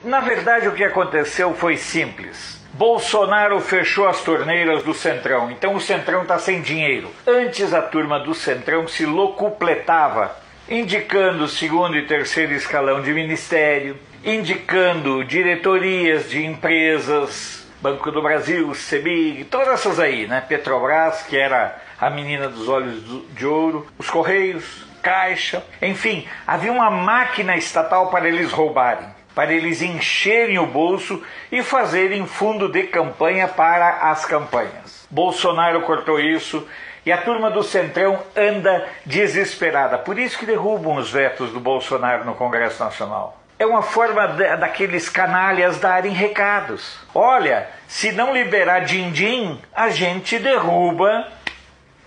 Na verdade, o que aconteceu foi simples. Bolsonaro fechou as torneiras do Centrão, então o Centrão está sem dinheiro. Antes a turma do Centrão se locupletava, indicando segundo e terceiro escalão de ministério, indicando diretorias de empresas, Banco do Brasil, CEMIG, todas essas aí, né? Petrobras, que era a menina dos olhos de ouro, os Correios, Caixa, enfim, havia uma máquina estatal para eles roubarem, para eles encherem o bolso e fazerem fundo de campanha para as campanhas. Bolsonaro cortou isso e a turma do Centrão anda desesperada. Por isso que derrubam os vetos do Bolsonaro no Congresso Nacional. É uma forma daqueles canalhas darem recados. Olha, se não liberar din-din, a gente derruba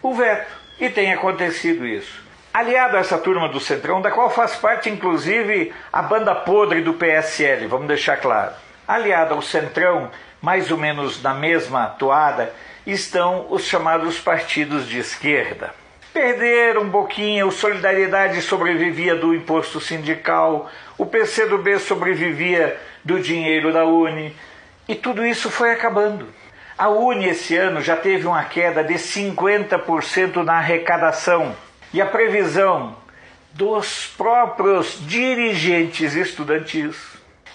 o veto. E tem acontecido isso. Aliado a essa turma do Centrão, da qual faz parte inclusive a banda podre do PSL, vamos deixar claro. Aliado ao Centrão, mais ou menos na mesma toada, estão os chamados partidos de esquerda. Perderam um pouquinho, o Solidariedade sobrevivia do imposto sindical, o PCdoB sobrevivia do dinheiro da UNE, e tudo isso foi acabando. A UNE esse ano já teve uma queda de 50% na arrecadação. E a previsão dos próprios dirigentes estudantis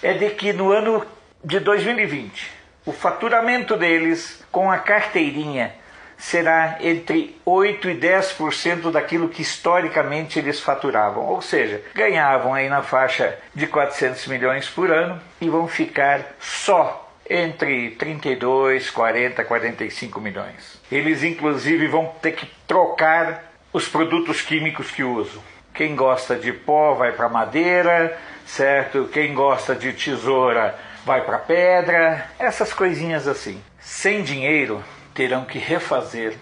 é de que no ano de 2020, o faturamento deles com a carteirinha será entre 8% e 10% daquilo que historicamente eles faturavam. Ou seja, ganhavam aí na faixa de 400 milhões por ano e vão ficar só entre 32, 40, 45 milhões. Eles inclusive vão ter que trocar os produtos químicos que usam. Quem gosta de pó vai para madeira, certo? Quem gosta de tesoura vai para pedra, essas coisinhas assim. Sem dinheiro, terão que refazer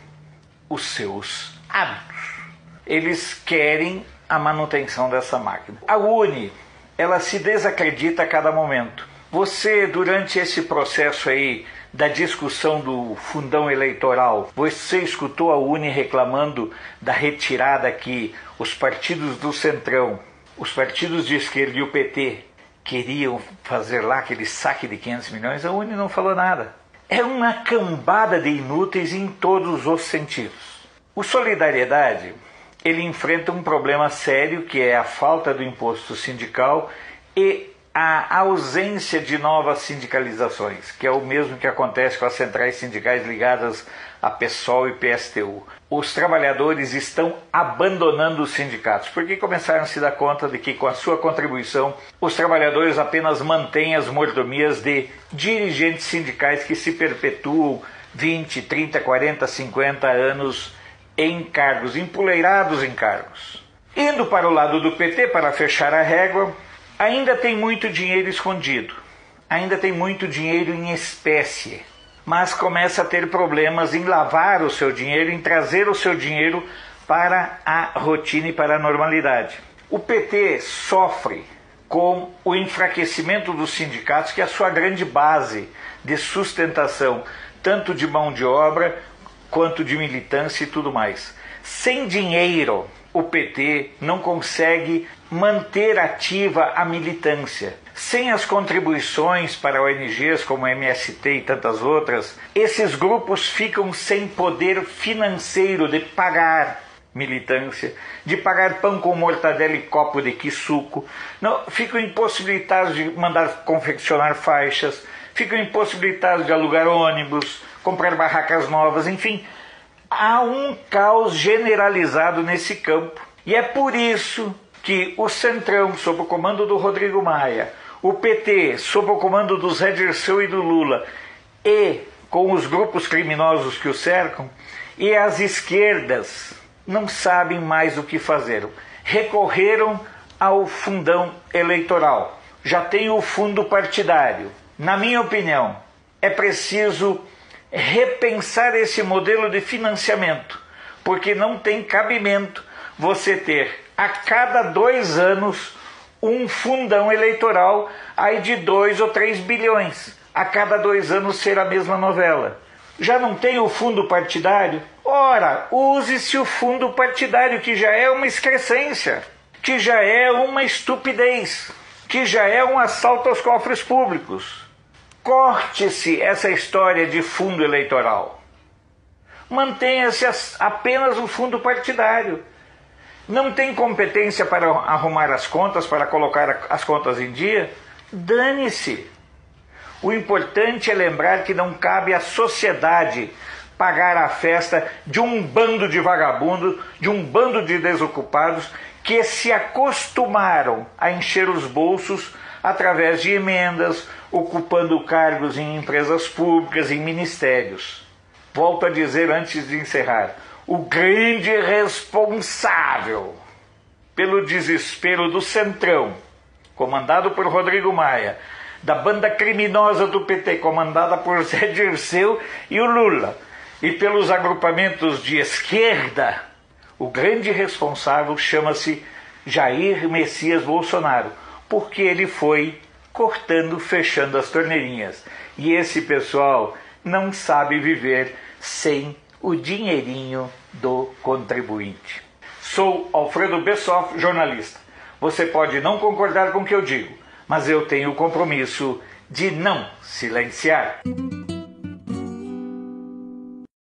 os seus hábitos. Eles querem a manutenção dessa máquina. A UNE, ela se desacredita a cada momento. Você, durante esse processo aí da discussão do fundão eleitoral, você escutou a UNE reclamando da retirada que os partidos do Centrão, os partidos de esquerda e o PT queriam fazer lá aquele saque de 500 milhões? A UNE não falou nada. É uma cambada de inúteis em todos os sentidos. O Solidariedade, ele enfrenta um problema sério, que é a falta do imposto sindical e a ausência de novas sindicalizações, que é o mesmo que acontece com as centrais sindicais ligadas a PSOL e PSTU. Os trabalhadores estão abandonando os sindicatos, porque começaram a se dar conta de que com a sua contribuição os trabalhadores apenas mantêm as mordomias de dirigentes sindicais que se perpetuam 20, 30, 40, 50 anos em cargos, empoleirados em cargos. Indo para o lado do PT, para fechar a régua, ainda tem muito dinheiro escondido, ainda tem muito dinheiro em espécie, mas começa a ter problemas em lavar o seu dinheiro, em trazer o seu dinheiro para a rotina e para a normalidade. O PT sofre com o enfraquecimento dos sindicatos, que é a sua grande base de sustentação, tanto de mão de obra quanto de militância e tudo mais. Sem dinheiro, o PT não consegue manter ativa a militância. Sem as contribuições para ONGs como a MST e tantas outras, esses grupos ficam sem poder financeiro de pagar militância, de pagar pão com mortadela e copo de quissuco, não, ficam impossibilitados de mandar confeccionar faixas, ficam impossibilitados de alugar ônibus, comprar barracas novas, enfim. Há um caos generalizado nesse campo. E é por isso que o Centrão, sob o comando do Rodrigo Maia, o PT, sob o comando do Zé Dirceu e do Lula, e com os grupos criminosos que o cercam, e as esquerdas não sabem mais o que fazer. Recorreram ao fundão eleitoral. Já tem o fundo partidário. Na minha opinião, é preciso repensar esse modelo de financiamento, porque não tem cabimento você ter a cada 2 anos um fundão eleitoral aí de 2 ou 3 bilhões. A cada 2 anos ser a mesma novela. Já não tem o fundo partidário? Ora, use-se o fundo partidário, que já é uma excrescência, que já é uma estupidez, que já é um assalto aos cofres públicos. Corte-se essa história de fundo eleitoral. Mantenha-se apenas o fundo partidário. Não tem competência para arrumar as contas, para colocar as contas em dia? Dane-se. O importante é lembrar que não cabe à sociedade pagar a festa de um bando de vagabundos, de um bando de desocupados que se acostumaram a encher os bolsos através de emendas, ocupando cargos em empresas públicas, em ministérios. Volto a dizer antes de encerrar, o grande responsável pelo desespero do Centrão, comandado por Rodrigo Maia, da banda criminosa do PT, comandada por Zé Dirceu e o Lula, e pelos agrupamentos de esquerda, o grande responsável chama-se Jair Messias Bolsonaro, porque ele foi cortando, fechando as torneirinhas. E esse pessoal não sabe viver sem o dinheirinho do contribuinte. Sou Alfredo Bessoff, jornalista. Você pode não concordar com o que eu digo, mas eu tenho o compromisso de não silenciar.